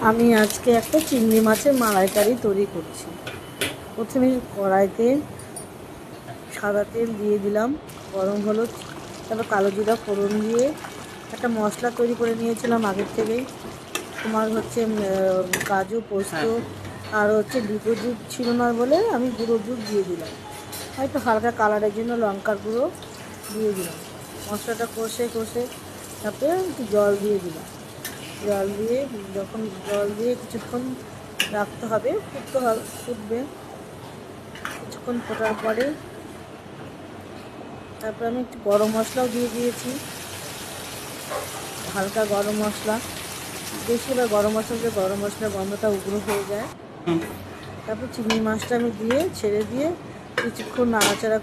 আমি আজকে একটা চিংড়ি মাছের মালাইকারি তৈরি করছি। প্রথমে কড়াইতে সাদা তেল দিয়ে দিলাম, গরম হলো, তারপর কালো জিরা ফোড়ন দিয়ে একটা মশলা তৈরি করে নিয়েছিলাম আগের থেকেই। তোমার হচ্ছে কাজু পোস্ত আর হচ্ছে দুটো দুধ ছিল না বলে আমি গুঁড়ো দুধ দিয়ে দিলাম, হয়তো হালকা কালারের জন্য লঙ্কার গুঁড়ো দিয়ে দিলাম। মশলাটা কষে কষে তারপরে একটু জল দিয়ে দিলাম। জল দিয়ে কিছুক্ষণ রাখতে হবে, ফুটবে। কিছুক্ষণ ফোটার পরে তারপরে আমি একটু গরম মশলাও দিয়ে দিয়েছি, হালকা গরম মশলা। বেশিরভাগ গরম মশলার গন্ধটা উগ্র হয়ে যায়। তারপর চিংড়ি মাছটা আমি ছেড়ে দিয়ে কিছুক্ষণ নাড়াচাড়া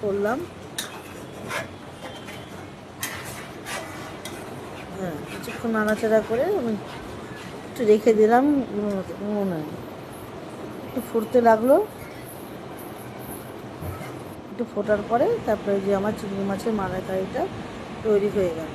করলাম। কিছুক্ষণ নাড়াচাড়া করে আমি একটু রেখে দিলাম। একটু ফুটতে লাগলো, একটু ফোটার পরে তারপরে যে আমার চিংড়ি মাছের মালাইকারিটা তৈরি হয়ে গেল।